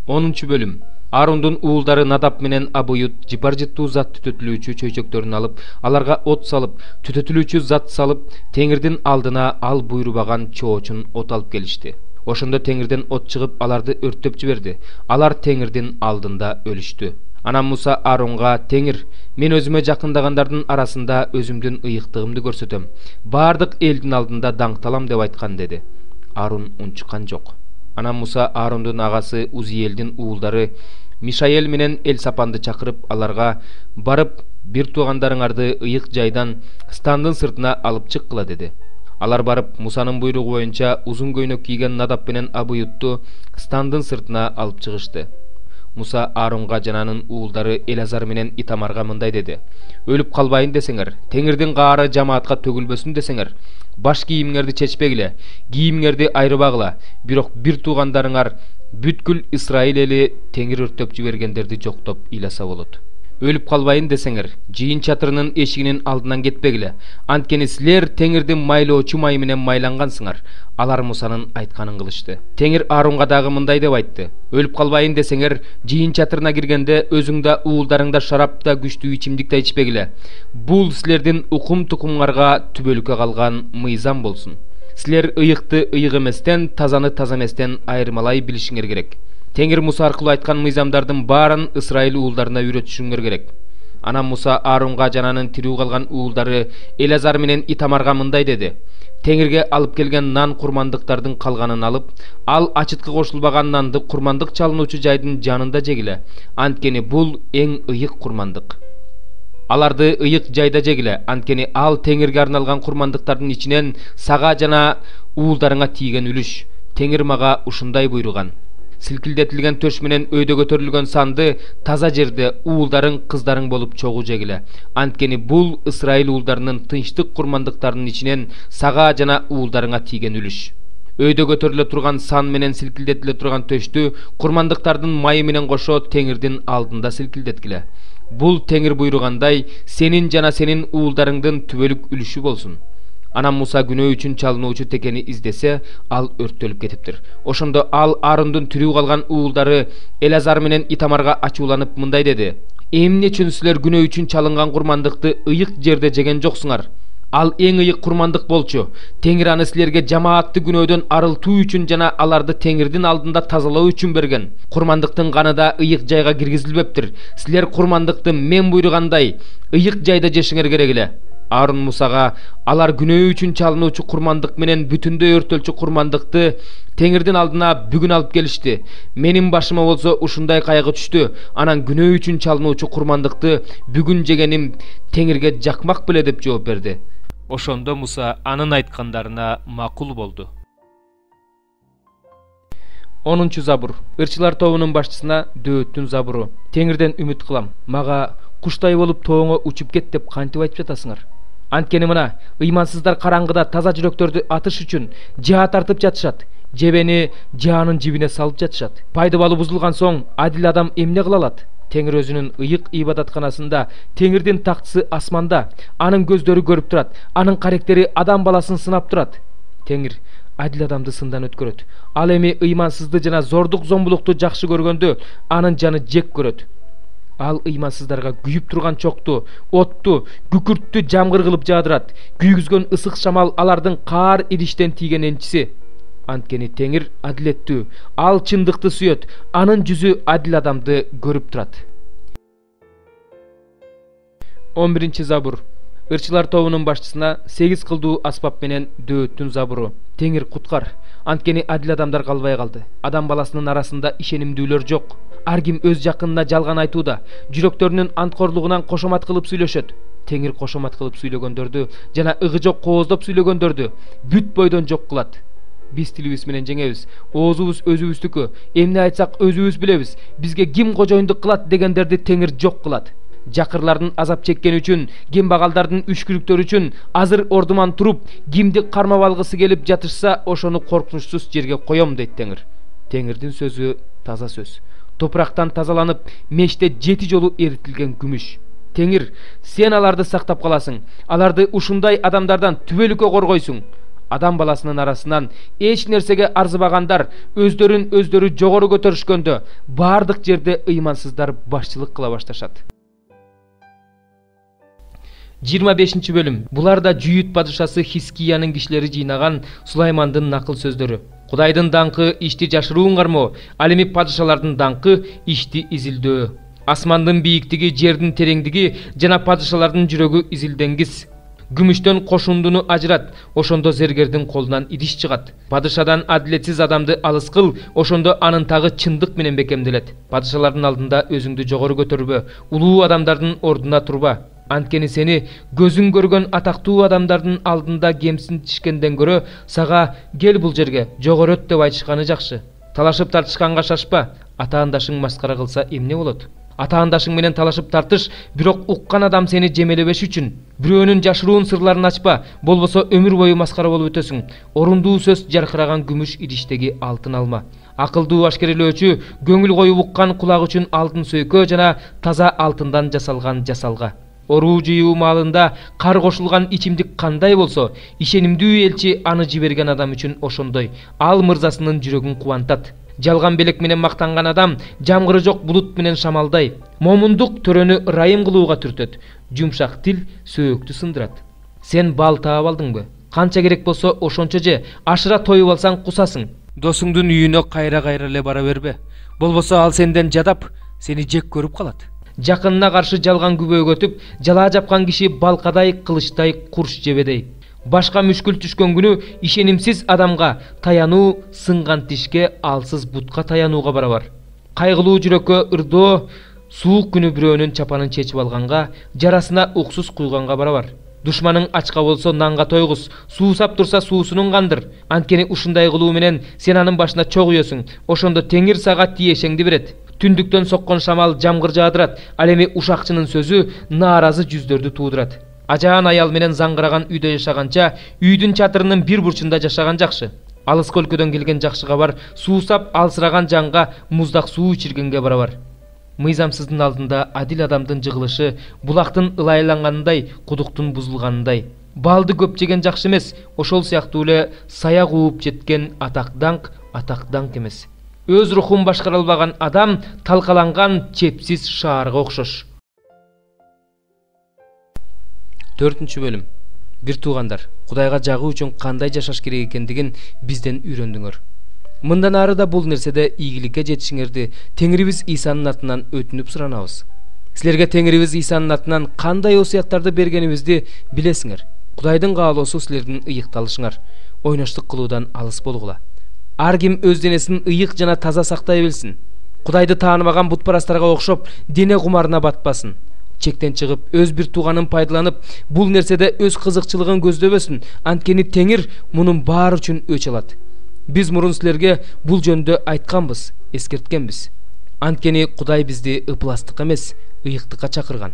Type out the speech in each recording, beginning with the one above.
10 bölüm. Арундун уулдары Надап менен Абуют жыпар жыттуу зат түтөтүлүүчү чөйчөктөрүн алып, аларга от салып, түтөтүлүүчү зат салып, Теңирдин алдына ал буйрубаган чоочун от алып келишти. Ошондо Теңирден от чыгып, аларды өрттөп жиберди. Алар Теңирдин алдында өлүштү. Анан Муса Арунга: Теңир, мен өзүмө жакындагандардын арасында өзүмдүн ыйыктыгымды көрсөтөм. Бардык элдин алдында даңкталам деп айткан деди. Арун унчуккан жок. Анан Муса Арундун агасы Узиелдин уулдары Мишаэл менен Элсапанды чакырып, аларга: барып, бир туугандарыңарды ыйык жайдан стандын сыртына алып чыккыла деди. Алар барып, Мусанын буйругу боюнча узун көйнөк кийген Надап менен Абуютту стандын сыртына алып чыгышты. Муса Арунга жана анын уулдары Элазар менен Итамарга мындай деди: өлүп калбайын десеңер, Теңирдин каары жамаатка төгүлбөсүн десеңер, баш кийимиңерди чечпегиле, кийимиңерди айрыбагыла, бирок бир туугандарыңар бүткүл Исраил эли Теңир өрттөп жибергендерди жоктоп ыйласа болот. Өлүп калбайын десеңер, жыйын чатырынын эшигинин алдынан кетпегиле, анткени силер Теңирдин майлоочу майы менен майлангансыңар. Алар Мусанын айтканын кылышты. Теңир Арунга дагы мындай деп айтты: өлүп калбайын десеңер, жыйын чатырына киргенде өзүң да уулдарың да шарап да күчтүү ичимдик да ичпегиле. Бул силердин укум тукумуңарга түбөлүккө калган мыйзам болсун. Силер ыйыкты ыйык эместен, тазаны таза эместен айырмалай билишиңер керек. Теңир Муса аркылуу айткан мыйзамдардын баарын Исраил уулдарына үйрөтүшүңөр керек. Анан Муса Арунга жана анын тирүү калган уулдары Элазар менен Итамарга мындай деди: Теңирге алып келген нан курмандыктардын калганын алып, ал ачыткы кошулбаган нанды курмандык чалынуучу жайдын жанында жегиле, анткени бул эң ыйык курмандык. Аларды ыйык жайда жегиле, анткени ал Теңирге арналган курмандыктардын ичинен сага жана уулдарыңа тийген үлүш. Теңир мага ушундай буйруган: силкилдетилген төш менен өйдө көтөрүлгөн санды таза жерде уулдарың, кыздарың болуп чогуу жегиле, анткени бул Исраил уулдарынын тынчтык курмандыктарынын ичинен сага жана уулдарыңа тийген үлүш. Өйдө көтөрүлө турган сан менен силкилдетиле турган төштү курмандыктардын майы менен кошо Теңирдин алдында силкилдеткиле. Бул Теңир буйругандай сенин жана сенин уулдарыңдын түбөлүк үлүшү болсун. Анан Муса күнөө үчүн чалынуучу текени издесе, ал өрттөлүп кетиптир. Ошондо ал Арундун тирүү калган уулдары Элазар менен Итамарга ачууланып мындай деди: эмне үчүн силер күнөө үчүн чалынган курмандыкты ыйык жерде жеген жоксуңар? Ал эң ыйык курмандык болчу. Теңир аны силерге жамаатты күнөөдөн арылтуу үчүн жана аларды Теңирдин алдында тазалоо үчүн берген. Курмандыктын каны да ыйык жайга киргизилбептир. Силер курмандыкты мен буйругандай ыйык жайда жешиңер керек эле. Арун Мусага: алар күнөө үчүн чалынуучу курмандык менен бүтүндөй өртөлчү курмандыкты Теңирдин алдына бүгүн алып келишти. Менин башыма болсо ушундай кайгы түштү. Анан күнөө үчүн чалынуучу курмандыкты бүгүн жегеним Теңирге жакмак беле деп жооп берди. Ошондо Муса анын айткандарына макул болду. 10 забур. Ырчылар тобунун башчысына Дөөттүн забуру. Теңирден үмүт кылам. Мага куштай болуп тоңо учуп кет деп кантип айтып жатасыңар? Анткени мына ыймансыздар караңгыда таза жүрөктөрдү атыш үчүн жаа тартып жатышат. Жебени жаанын жибине салып жатышат. Пайды балу бузулган соң адил адам эмне кыла алат? Теңир өзүнүн ыйык ибадатканасында, Теңирдин тактысы асманда, анын көздөрү көрүп турат, анын каректери адам баласын сынап турат. Теңир адил адамды сындан өткөрөт. Ал эми ыймансызды жана зордук зомбулукту жакшы көргөндө анын жаны жек көрөт. Ал ыймансыздарга күйүп турган чокту, отту, күкүрттү жамгыр кылып жаадырат. Күйгүзгөн ысык шамал алардын каар идиштен тийген энчиси. Анткени Теңир адилеттүү, ал чындыкты сүйөт, анын жүзү адил адамды көрүп турат. 11 забур. Ырчылар тобунун башчысына 8 кылдуу аспап менен Дөөттүн забуру. Теңир куткар, анткени адил адамдар калбай калды. Адам баласынын арасында ишенимдүүлөр жок. Ар ким өз жакынына жалган айтууда, жүрөктөрүнүн анткорлугунан кошомат кылып сүйлөшөт. Теңир кошомат кылып сүйлөгөндөрдү жана ыгы жок кооздоп сүйлөгөндөрдү бүт бойдон жок кылат. Биз тилибиз менен жеңебиз, оозубуз өзүбүздүкү, эмне айтсак өзүбүз билебиз, бизге ким кожоюндук кылат дегендерди Теңир жок кылат. Жакырлардын азап чеккени үчүн, кембагалдардын үшкүрүктөрү үчүн азыр ордуман туруп, кимди кармап алгысы келип жатышса, ошону коркунучсуз жерге коем дейт Теңир. Теңирдин сөзү таза сөз. Топурактан тазаланып, меште 7 жолу эритилген күмүш. Теңир, сен аларды сактап каласың. Аларды ушундай адамдардан түбөлүккө коргойсуң. Адам баласынын арасынан эч нерсеге арзыбагандар өздөрүн жогору көтөрүшкөндө бардык жерде ыймансыздар башчылык кыла башташат. 25 бөлүм. Булар да Жүйүт падышасы Хискиянын кишилери жыйнаган Сулаймандын накыл сөздөрү. Кудайдын даңкы ишти жашыруун кармоо, ал эми падышалардын даңкы ишти изилдөө. Асмандын бийиктиги, жердин тереңдиги жана падышалардын жүрөгү изилденгиз. Күмүштөн кошундуну ажырат, ошондо зергердин колунан идиш чыгат. Падышадан адилетсиз адамды алыс кыл, ошондо анын тагы чындык менен бекемделет. Падышалардын алдында өзүңдү жогору көтөрбө, улуу адамдардын ордуна турба. Анткени сени көзүң көргөн атактуу адамдардын алдында кемсинтишкенден көрө, сага кел бул жерге, жогору өт деп айтышканы жакшы. Талашып тартышканга шашпа, атаандашың маскара кылса эмне болот? Атаандашың менен талашып тартыш, бирок уккан адам сени жемелебеш үчүн. Бирөөнүн жашыруун сырларын ачпа, болбосо өмүр бою маскара болуп өтөсүң. Орундуу сөз жаркыраган күмүш идиштеги алтын алма. Акылдуу ашкерелөөчү көңүл коюп уккан кулак үчүн алтын сөйкө жана таза алтындан жасалган жасалга. Оруу жыйуу маалында кар кошулган ичимдик кандай болсо, ишенимдүү элчи аны жиберген адам үчүн ошондой. Ал мырзасынын жүрөгүн кубантат. Жалган белек менен мактанган адам жамгыры жок булут менен шамалдай. Момундук төрөнү ырайым кылууга түртөт. Жумшак тил сөөктү сындырат. Сен бал таап алдыңбы? Канча керек болсо ошончо же, ашыра тоюп алсаң кусасың. Досуңдун үйүнө кайра эле бара бербе. Болбосо ал сенден жадап, сени жек көрүп калат. Жакынына каршы жалган күбөгө өтүп, жалаа жапкан киши балкадай, кылычтай, курч жебедей. Башка мүшкүл түшкөн күнү ишенимсиз адамга таянуу сынган тишке, алсыз бутка таянууга барабар. Кайгылуу жүрөккө ырдоо суук күнү бирөөнүн чапанын чечип алганга, жарасына уксус куйганга барабар. Душманың ачка болсо нанга тойгуз, суусап турса суусунун кандыр. Анткени ушундай кылуу менен сен анын башына чок үйөсүң. Ошондо Теңир сага тиешеңди берет. Түндүктөн соккон шамал жамгыр жаадырат. Ал эми ушакчынын сөзү нааразы жүздөрдү туудурат. Ажаан аял менен заңгыраган үйдө жашаганча, үйдүн чатырынын бир бурчунда жашаган жакшы. Алыска өлкөдөн келген жакшы кабар суусап алсыраган жанга муздак суу ичиргенге барабар. Мыйзамсыздын алдында адил адамдын жыгылышы булактын ылайланганындай, кудуктун бузулганындай. Балды көп жеген жакшы эмес, ошол сыяктуу эле сая кууп жеткен атак даңк эмес. Өз рухун башкара албаган адам талкаланган чепсиз шаарга окшош. 4 бөлүм. Бир туугандар, Кудайга жагуу үчүн кандай жашаш керек экендигин бизден үйрөндүңөр. Мындан ары да бул нерседе ийгиликке жетишиңерди Теңирибиз Исанын атынан өтүнүп суранабыз. Силерге Теңирибиз Исанын атынан кандай осуяттарды бергенибизди билесиңер. Кудайдын каалоосу силердин ыйыкталышыңар, ойноштук кылуудан алыс болгула. Ар ким өз денесин ыйык жана таза сактай билсин. Кудайды тааныбаган бутпарастарга окшоп, дене кумарына батпасын. Чектен чыгып, өз бир тууганын пайдаланып, бул нерседе өз кызыкчылыгын көздөбөсүн. Анткени Теңир мунун баары үчүн өч алат. Биз мурун силерге бул жөндө айтканбыз, эскерткенбиз. Анткени Кудай бизди ыпластыкка эмес, ыйыктыкка чакырган.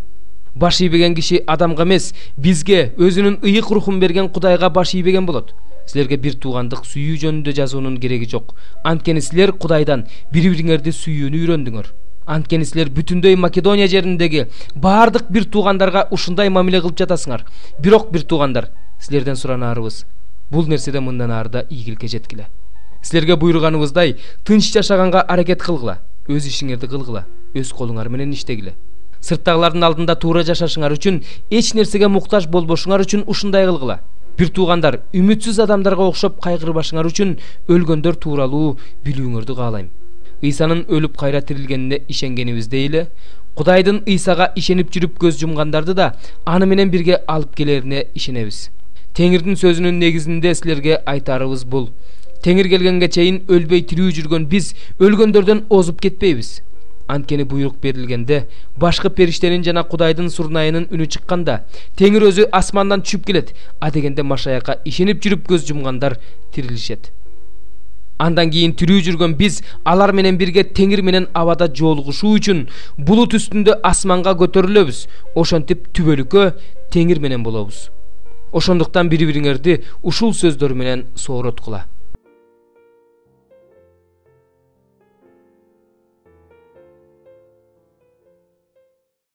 Баш ийбеген киши адамга эмес, бизге өзүнүн ыйык рухун берген Кудайга баш ийбеген болот. Силерге бир туугандык сүйүү жөнүндө жазуунун кереги жок. Анткени силер Кудайдан бири-бириңерди сүйүүнү үйрөндүңөр. Анткени силер бүтүндөй Македония жериндеги бардык бир туугандарга ушундай мамиле кылып жатасыңар. Бирок бир туугандар, силерден суранарыбыз, бул нерседе мындан ары да ийгиликке жеткиле. Силерге буйруганыбыздай тынч жашаганга аракет кылгыла, өз ишиңерди кылгыла, өз колуңар менен иштегиле. Сырттагылардын алдында туура жашашыңар үчүн, эч нерсеге муктаж болбошуңар үчүн ушундай кылгыла. Бир туугандар, үмүтсүз адамдарга окшоп кайгырбашыңар үчүн өлгөндөр тууралуу билүүңөрдү каалайм. Ыйсанын өлүп кайра тирилгенине ишенгенибиздей эле, Кудайдын Ыйсага ишенип жүрүп көз жумгандарды да аны менен бирге алып келерине ишенебиз. Теңирдин сөзүнүн негизинде силерге айтарыбыз бул: Теңир келгенге чейин өлбөй тирүү жүргөн биз өлгөндөрдөн озуп кетпейбиз. Анткени буйрук берилгенде, башкы периштенин жана Кудайдын сурнайынын үнү чыкканда, Теңир өзү асмандан түшүп келет, а дегенде Машаякка ишенип жүрүп көз жумгандар тирилишет. Андан кийин тирүү жүргөн биз алар менен бирге Теңир менен абада жолугушуу үчүн булут үстүндө асманга көтөрүлөбүз. Ошентип түбөлүккө Теңир менен болобуз. Ошондуктан бири-бириңерди ушул сөздөр менен соороткула.